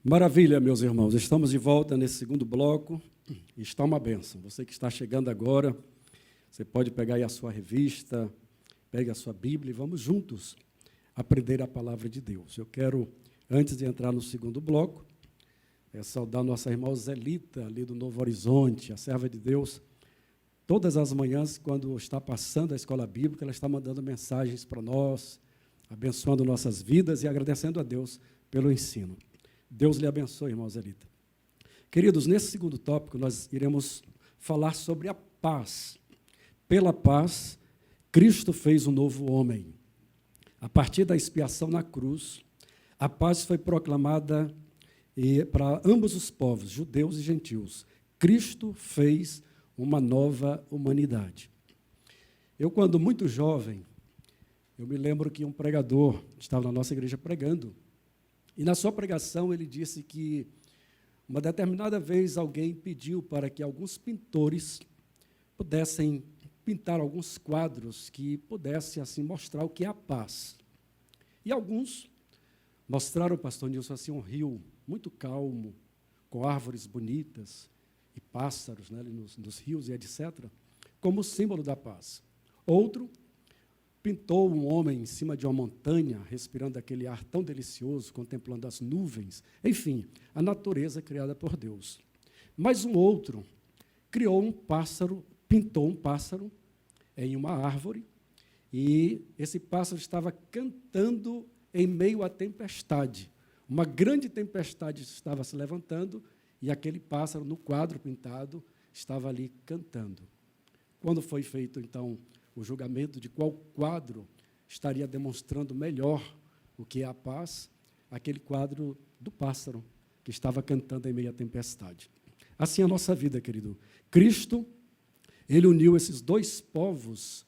Maravilha, meus irmãos. Estamos de volta nesse segundo bloco. Está uma bênção. Você que está chegando agora, você pode pegar aí a sua revista, pegue a sua Bíblia e vamos juntos aprender a palavra de Deus. Eu quero, antes de entrar no segundo bloco, saudar nossa irmã Zelita, ali do Novo Horizonte, a serva de Deus. Todas as manhãs, quando está passando a escola bíblica, ela está mandando mensagens para nós, abençoando nossas vidas e agradecendo a Deus pelo ensino. Deus lhe abençoe, irmã Zelita. Queridos, nesse segundo tópico, nós iremos falar sobre a paz. Pela paz, Cristo fez um novo homem. A partir da expiação na cruz, a paz foi proclamada para ambos os povos, judeus e gentios. Cristo fez uma nova humanidade. Eu, quando muito jovem, eu me lembro que um pregador estava na nossa igreja pregando, e na sua pregação ele disse que uma determinada vez alguém pediu para que alguns pintores pudessem pintar alguns quadros que pudessem assim mostrar o que é a paz. E alguns mostraram, pastor Nilson, assim, um rio muito calmo, com árvores bonitas e pássaros, né, nos rios e etc., como símbolo da paz. Outro pintou um homem em cima de uma montanha, respirando aquele ar tão delicioso, contemplando as nuvens, enfim, a natureza criada por Deus. Mas um outro criou um pássaro, pintou um pássaro em uma árvore, e esse pássaro estava cantando em meio à tempestade. Uma grande tempestade estava se levantando, e aquele pássaro, no quadro pintado, estava ali cantando. Quando foi feito, então, o julgamento de qual quadro estaria demonstrando melhor o que é a paz, aquele quadro do pássaro que estava cantando em meio à tempestade. Assim é a nossa vida, querido. Cristo, ele uniu esses dois povos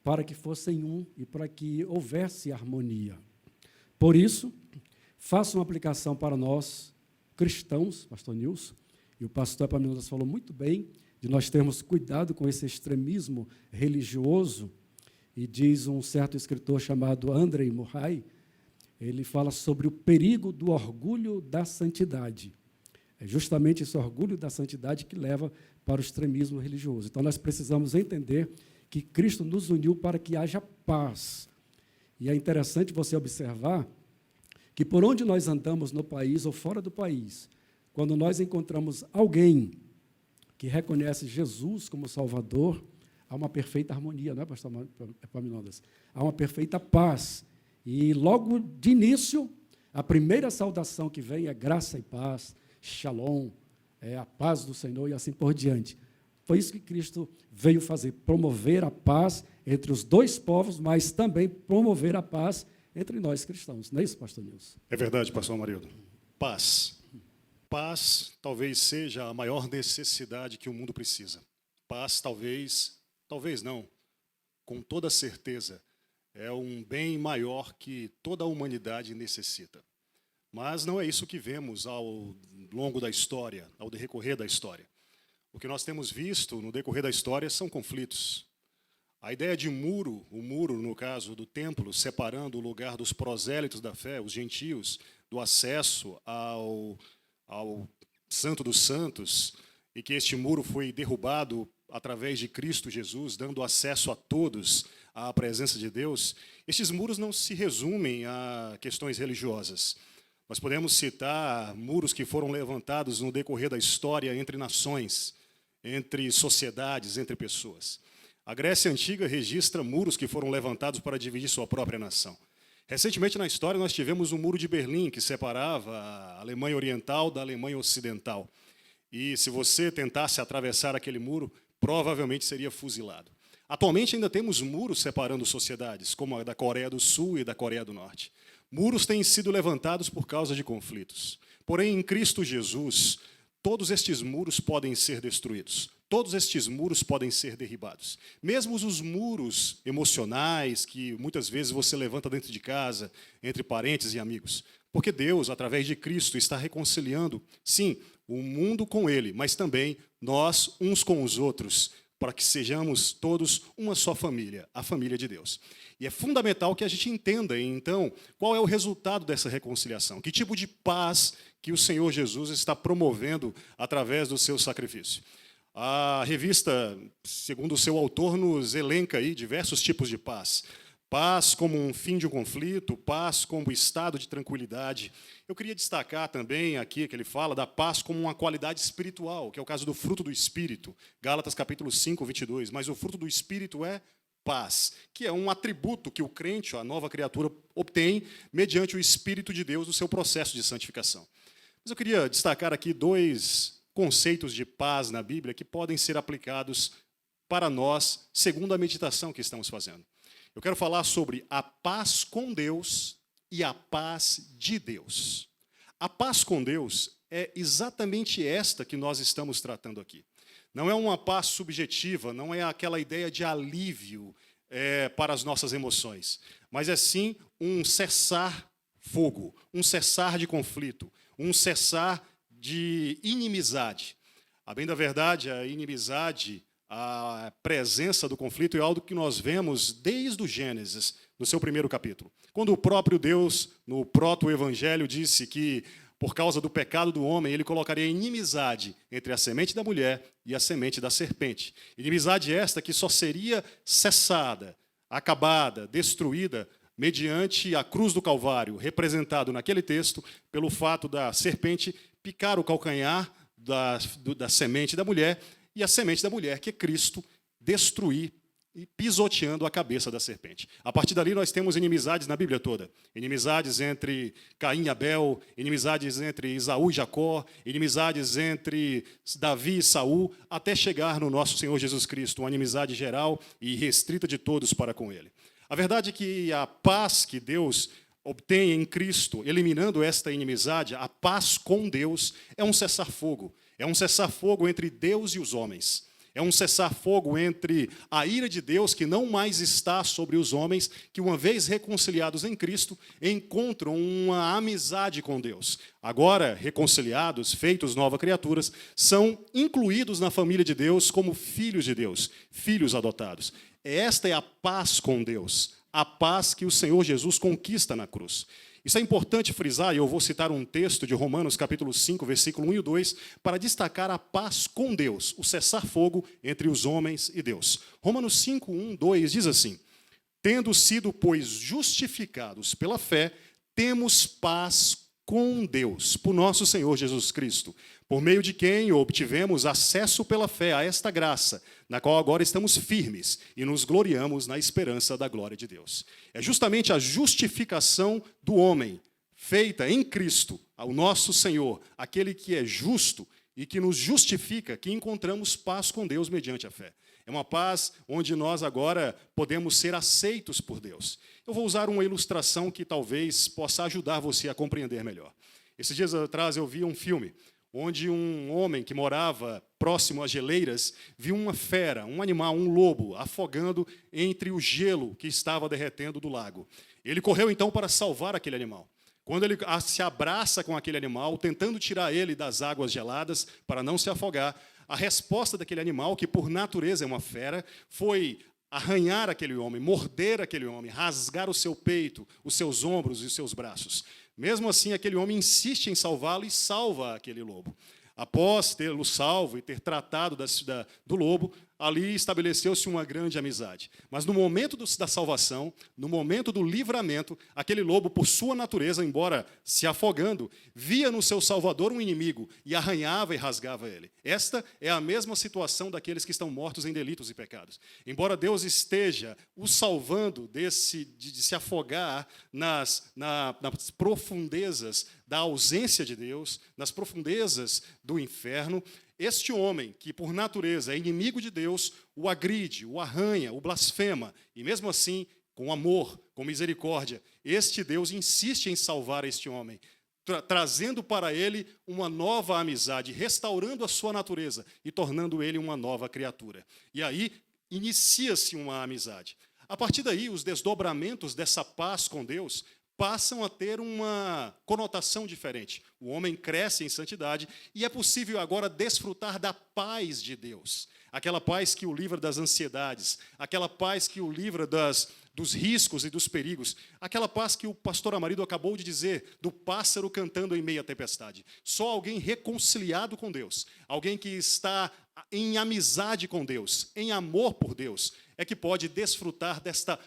para que fossem um e para que houvesse harmonia. Por isso, faça uma aplicação para nós, cristãos, pastor Nilson, e o pastor Epaminondas falou muito bem, de nós termos cuidado com esse extremismo religioso, e diz um certo escritor chamado Andrei Murray, ele fala sobre o perigo do orgulho da santidade. É justamente esse orgulho da santidade que leva para o extremismo religioso. Então, nós precisamos entender que Cristo nos uniu para que haja paz. E é interessante você observar que por onde nós andamos no país ou fora do país, quando nós encontramos alguém que reconhece Jesus como Salvador, há uma perfeita harmonia, não é, pastor Epaminondas? Há uma perfeita paz. E logo de início, a primeira saudação que vem é graça e paz, shalom, é a paz do Senhor e assim por diante. Foi isso que Cristo veio fazer, promover a paz entre os dois povos, mas também promover a paz entre nós cristãos. Não é isso, pastor Nilson? É verdade, pastor Amarildo. Paz. Paz talvez seja a maior necessidade que o mundo precisa. Paz talvez não, com toda certeza, é um bem maior que toda a humanidade necessita. Mas não é isso que vemos ao longo da história, ao decorrer da história. O que nós temos visto no decorrer da história são conflitos. A ideia de muro, o muro, no caso do templo, separando o lugar dos prosélitos da fé, os gentios, do acesso ao Santo dos Santos, e que este muro foi derrubado através de Cristo Jesus, dando acesso a todos à presença de Deus, estes muros não se resumem a questões religiosas. Nós podemos citar muros que foram levantados no decorrer da história entre nações, entre sociedades, entre pessoas. A Grécia Antiga registra muros que foram levantados para dividir sua própria nação. Recentemente, na história, nós tivemos o Muro de Berlim, que separava a Alemanha Oriental da Alemanha Ocidental. E se você tentasse atravessar aquele muro, provavelmente seria fuzilado. Atualmente, ainda temos muros separando sociedades, como a da Coreia do Sul e da Coreia do Norte. Muros têm sido levantados por causa de conflitos. Porém, em Cristo Jesus, todos estes muros podem ser destruídos. Todos estes muros podem ser derribados. Mesmo os muros emocionais que muitas vezes você levanta dentro de casa, entre parentes e amigos. Porque Deus, através de Cristo, está reconciliando, sim, o mundo com Ele, mas também nós uns com os outros, para que sejamos todos uma só família, a família de Deus. E é fundamental que a gente entenda, então, qual é o resultado dessa reconciliação, que tipo de paz que o Senhor Jesus está promovendo através do seu sacrifício. A revista, segundo o seu autor, nos elenca aí diversos tipos de paz. Paz como um fim de um conflito, paz como estado de tranquilidade. Eu queria destacar também aqui que ele fala da paz como uma qualidade espiritual, que é o caso do fruto do Espírito, Gálatas capítulo 5, 22. Mas o fruto do Espírito é paz, que é um atributo que o crente, a nova criatura, obtém mediante o Espírito de Deus no seu processo de santificação. Mas eu queria destacar aqui 2 conceitos de paz na Bíblia que podem ser aplicados para nós, segundo a meditação que estamos fazendo. Eu quero falar sobre a paz com Deus e a paz de Deus. A paz com Deus é exatamente esta que nós estamos tratando aqui. Não é uma paz subjetiva, não é aquela ideia de alívio para as nossas emoções, mas é sim um cessar-fogo, um cessar de conflito, um cessar de inimizade. A bem da verdade, a inimizade, a presença do conflito é algo que nós vemos desde o Gênesis, no seu primeiro capítulo. Quando o próprio Deus, no proto-evangelho, disse que, por causa do pecado do homem, ele colocaria inimizade entre a semente da mulher e a semente da serpente. Inimizade esta que só seria cessada, acabada, destruída, mediante a cruz do Calvário, representado naquele texto pelo fato da serpente picar o calcanhar da semente da mulher, e a semente da mulher, que é Cristo, destruir e pisoteando a cabeça da serpente. A partir dali nós temos inimizades na Bíblia toda. Inimizades entre Caim e Abel, inimizades entre Esaú e Jacó, inimizades entre Davi e Saul, até chegar no nosso Senhor Jesus Cristo, uma inimizade geral e restrita de todos para com ele. A verdade é que a paz que Deus obtém em Cristo, eliminando esta inimizade, a paz com Deus, é um cessar-fogo. É um cessar-fogo entre Deus e os homens. É um cessar-fogo entre a ira de Deus, que não mais está sobre os homens, que, uma vez reconciliados em Cristo, encontram uma amizade com Deus. Agora, reconciliados, feitos novas criaturas, são incluídos na família de Deus como filhos de Deus, filhos adotados. Esta é a paz com Deus, a paz que o Senhor Jesus conquista na cruz. Isso é importante frisar, e eu vou citar um texto de Romanos, capítulo 5, versículo 1 e 2, para destacar a paz com Deus, o cessar-fogo entre os homens e Deus. Romanos 5, 1, 2 diz assim: tendo sido, pois, justificados pela fé, temos paz com Deus, por nosso Senhor Jesus Cristo, por meio de quem obtivemos acesso pela fé a esta graça, na qual agora estamos firmes e nos gloriamos na esperança da glória de Deus. É justamente a justificação do homem, feita em Cristo, ao nosso Senhor, aquele que é justo e que nos justifica, que encontramos paz com Deus mediante a fé. É uma paz onde nós agora podemos ser aceitos por Deus. Eu vou usar uma ilustração que talvez possa ajudar você a compreender melhor. Esses dias atrás eu vi um filme onde um homem que morava próximo às geleiras viu uma fera, um animal, um lobo, afogando entre o gelo que estava derretendo do lago. Ele correu então para salvar aquele animal. Quando ele se abraça com aquele animal, tentando tirar ele das águas geladas para não se afogar, a resposta daquele animal, que por natureza é uma fera, foi arranhar aquele homem, morder aquele homem, rasgar o seu peito, os seus ombros e os seus braços. Mesmo assim, aquele homem insiste em salvá-lo e salva aquele lobo. Após tê-lo salvo e ter tratado do lobo, ali estabeleceu-se uma grande amizade. Mas no momento da salvação, no momento do livramento, aquele lobo, por sua natureza, embora se afogando, via no seu salvador um inimigo e arranhava e rasgava ele. Esta é a mesma situação daqueles que estão mortos em delitos e pecados. Embora Deus esteja o salvando de se afogar nas profundezas da ausência de Deus, nas profundezas do inferno, este homem, que por natureza é inimigo de Deus, o agride, o arranha, o blasfema, e mesmo assim, com amor, com misericórdia, este Deus insiste em salvar este homem, trazendo para ele uma nova amizade, restaurando a sua natureza e tornando ele uma nova criatura. E aí, inicia-se uma amizade. A partir daí, os desdobramentos dessa paz com Deus passam a ter uma conotação diferente. O homem cresce em santidade e é possível agora desfrutar da paz de Deus. aquela paz que o livra das ansiedades, aquela paz que o livra dos riscos e dos perigos, aquela paz que o pastor Amarido acabou de dizer, do pássaro cantando em meio à tempestade. Só alguém reconciliado com Deus, alguém que está em amizade com Deus, em amor por Deus, é que pode desfrutar desta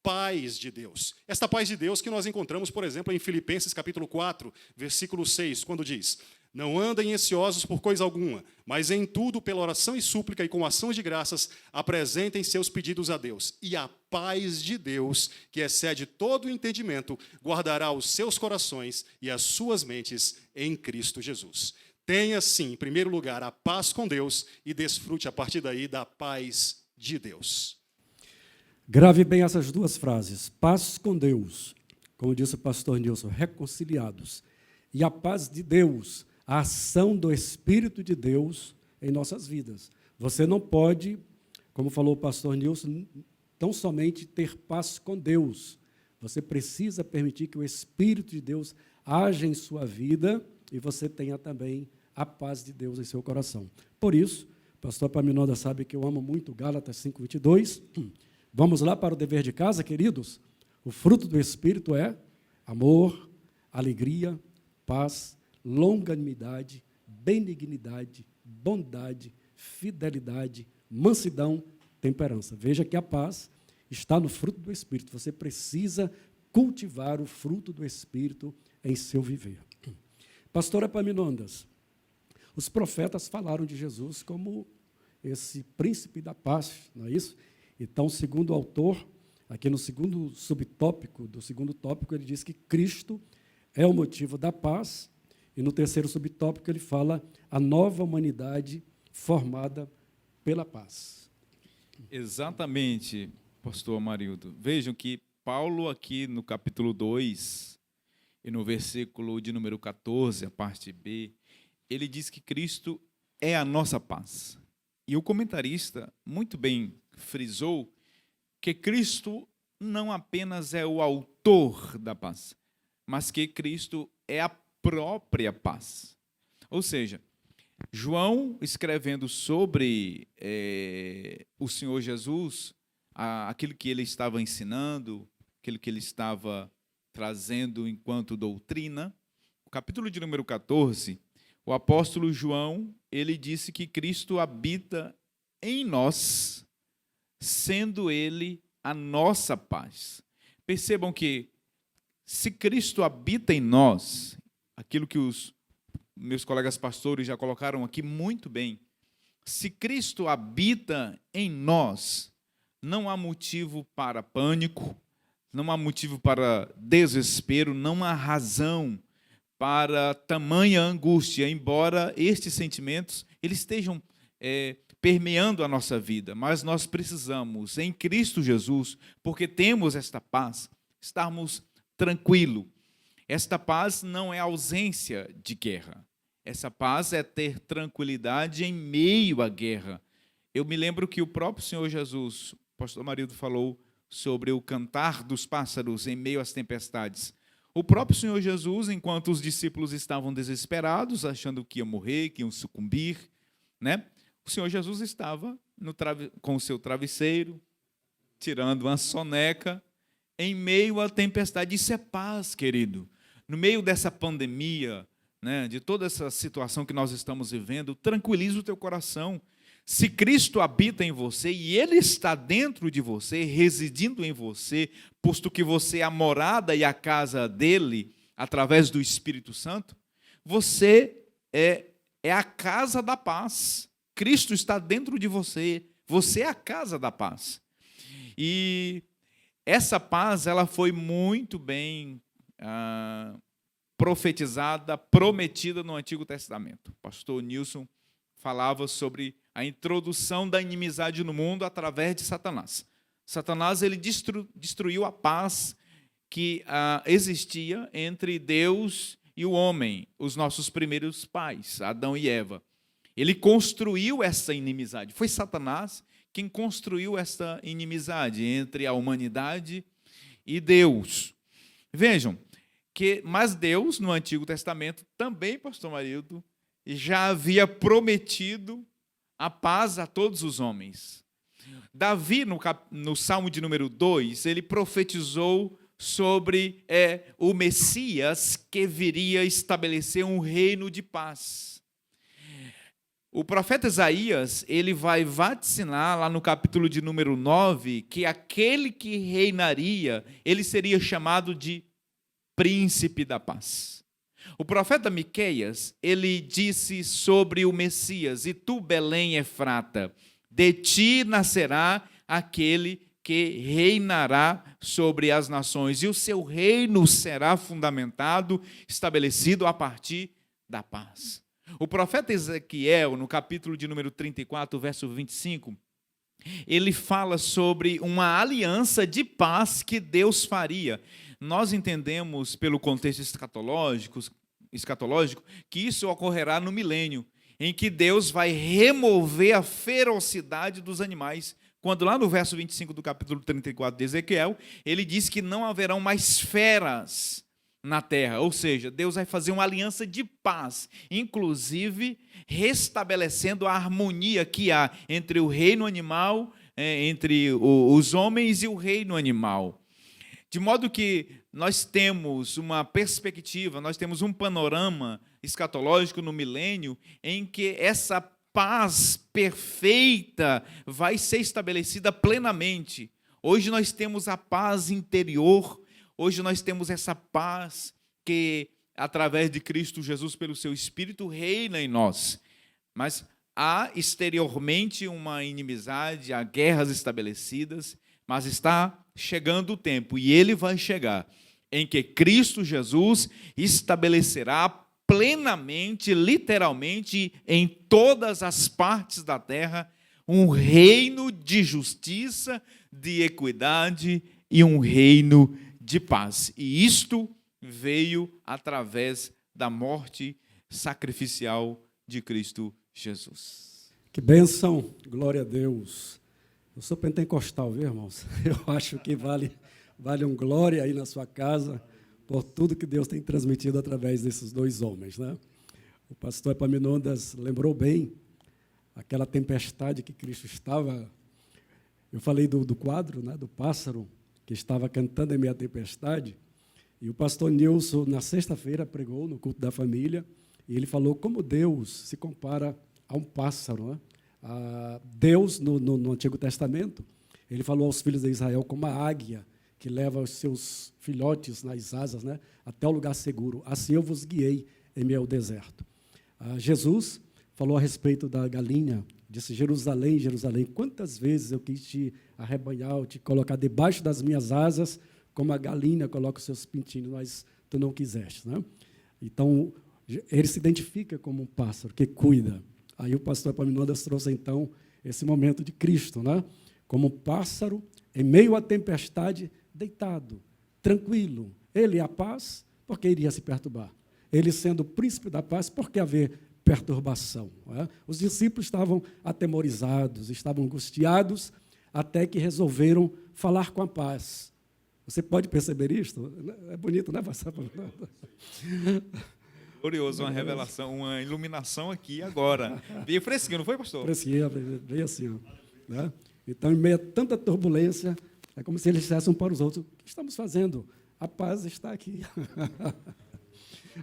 paz de Deus. Esta paz de Deus que nós encontramos, por exemplo, em Filipenses capítulo 4, versículo 6, quando diz: não andem ansiosos por coisa alguma, mas em tudo, pela oração e súplica e com ações de graças, apresentem seus pedidos a Deus. E a paz de Deus, que excede todo o entendimento, guardará os seus corações e as suas mentes em Cristo Jesus. Tenha, sim, em primeiro lugar, a paz com Deus e desfrute, a partir daí, da paz de Deus. Grave bem essas duas frases. Paz com Deus, como disse o pastor Nilson, reconciliados. E a paz de Deus, a ação do Espírito de Deus em nossas vidas. Você não pode, como falou o pastor Nilson, tão somente ter paz com Deus. Você precisa permitir que o Espírito de Deus haja em sua vida e você tenha também a paz de Deus em seu coração. Por isso, o pastor Epaminondas sabe que eu amo muito Gálatas 5:22. Vamos lá para o dever de casa, queridos? O fruto do Espírito é amor, alegria, paz, longanimidade, benignidade, bondade, fidelidade, mansidão, temperança. Veja que a paz está no fruto do Espírito. Você precisa cultivar o fruto do Espírito em seu viver. Pastor Epaminondas, os profetas falaram de Jesus como esse príncipe da paz, não é isso? Então, segundo o autor, aqui no segundo subtópico, do segundo tópico, ele diz que Cristo é o motivo da paz, e no terceiro subtópico ele fala a nova humanidade formada pela paz. Exatamente, pastor Amarildo. Vejam que Paulo, aqui no capítulo 2, e no versículo de número 14, a parte B, ele diz que Cristo é a nossa paz. E o comentarista muito bem frisou que Cristo não apenas é o autor da paz, mas que Cristo é a própria paz. Ou seja, João, escrevendo sobre o Senhor Jesus, aquilo que ele estava ensinando, aquilo que ele estava trazendo enquanto doutrina, o capítulo de número 14, o apóstolo João, ele disse que Cristo habita em nós, sendo ele a nossa paz. Percebam que, se Cristo habita em nós, aquilo que os meus colegas pastores já colocaram aqui muito bem, se Cristo habita em nós, não há motivo para pânico, não há motivo para desespero, não há razão para tamanha angústia, embora estes sentimentos eles estejam permeando a nossa vida, mas nós precisamos, em Cristo Jesus, porque temos esta paz, estarmos tranquilos. Esta paz não é ausência de guerra. Essa paz é ter tranquilidade em meio à guerra. Eu me lembro que o próprio Senhor Jesus, o pastor Amarildo falou sobre o cantar dos pássaros em meio às tempestades. O próprio Senhor Jesus, enquanto os discípulos estavam desesperados, achando que iam morrer, que iam sucumbir, né? O Senhor Jesus estava com o seu travesseiro, tirando uma soneca, em meio à tempestade. Isso é paz, querido. No meio dessa pandemia, né, de toda essa situação que nós estamos vivendo, tranquiliza o teu coração. Se Cristo habita em você e Ele está dentro de você, residindo em você, posto que você é a morada e a casa dEle, através do Espírito Santo, você é a casa da paz. Cristo está dentro de você, você é a casa da paz. E essa paz, ela foi muito bem profetizada, prometida no Antigo Testamento. O pastor Nilson falava sobre a introdução da inimizade no mundo através de Satanás. Satanás ele destruiu a paz que existia entre Deus e o homem, os nossos primeiros pais, Adão e Eva. Ele construiu essa inimizade. Foi Satanás quem construiu essa inimizade entre a humanidade e Deus. Vejam, mas Deus, no Antigo Testamento, também, pastor Marildo, já havia prometido a paz a todos os homens. Davi, no Salmo de número 2, ele profetizou sobre o Messias que viria estabelecer um reino de paz. O profeta Isaías, ele vai vaticinar lá no capítulo de número 9, que aquele que reinaria, ele seria chamado de príncipe da paz. O profeta Miqueias, ele disse sobre o Messias: e tu, Belém Efrata, de ti nascerá aquele que reinará sobre as nações, e o seu reino será fundamentado, estabelecido a partir da paz. O profeta Ezequiel, no capítulo de número 34, verso 25, ele fala sobre uma aliança de paz que Deus faria. Nós entendemos, pelo contexto escatológico, que isso ocorrerá no milênio, em que Deus vai remover a ferocidade dos animais. Quando lá no verso 25 do capítulo 34 de Ezequiel, ele diz que não haverão mais feras na terra, ou seja, Deus vai fazer uma aliança de paz, inclusive restabelecendo a harmonia que há entre o reino animal, entre os homens e o reino animal. De modo que nós temos uma perspectiva, nós temos um panorama escatológico no milênio em que essa paz perfeita vai ser estabelecida plenamente. Hoje nós temos a paz interior. Hoje nós temos essa paz que, através de Cristo Jesus, pelo seu Espírito, reina em nós. Mas há exteriormente uma inimizade, há guerras estabelecidas, mas está chegando o tempo, e ele vai chegar, em que Cristo Jesus estabelecerá plenamente, literalmente, em todas as partes da terra, um reino de justiça, de equidade e um reino de paz. E isto veio através da morte sacrificial de Cristo Jesus. Que bênção, glória a Deus. Eu sou pentecostal, viu, irmãos? Eu acho que vale um glória aí na sua casa por tudo que Deus tem transmitido através desses dois homens, né? O pastor Epaminondas lembrou bem aquela tempestade que Cristo estava. Eu falei do quadro, né, do pássaro que estava cantando em meio à tempestade, e o pastor Nilson, na sexta-feira, pregou no culto da família, e ele falou como Deus se compara a um pássaro, né? Deus, no Antigo Testamento, ele falou aos filhos de Israel como a águia, que leva os seus filhotes nas asas, né, até o lugar seguro. Assim eu vos guiei em meio ao deserto. Jesus falou a respeito da galinha, disse: Jerusalém, Jerusalém, quantas vezes eu quis te arrebanhar, te colocar debaixo das minhas asas, como a galinha coloca os seus pintinhos, mas tu não quiseste, né? Então, ele se identifica como um pássaro que cuida. Aí o pastor Epaminondas trouxe, então, esse momento de Cristo, né? Como um pássaro, em meio à tempestade, deitado, tranquilo. Ele é a paz, porque iria se perturbar. Ele sendo o príncipe da paz, por que haver perturbação? Não é? Os discípulos estavam atemorizados, estavam angustiados, até que resolveram falar com a paz. Você pode perceber isto? É bonito, né, pastor? Glorioso, uma revelação, uma iluminação aqui agora. Veio fresquinho, não foi, pastor? Fresquinho, veio assim. Ó, né? Então, em meio a tanta turbulência, é como se eles dissessem um para os outros: o que estamos fazendo? A paz está aqui.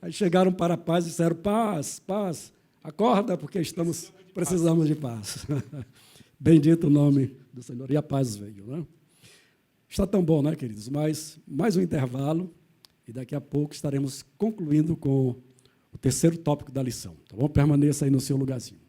Aí chegaram para a paz e disseram: paz, paz, acorda, porque precisamos de paz. Bendito o nome do Senhor. E a paz veio, né? Está tão bom, né, queridos? Mas mais um intervalo, e daqui a pouco estaremos concluindo com o terceiro tópico da lição. Tá bom? Permaneça aí no seu lugarzinho.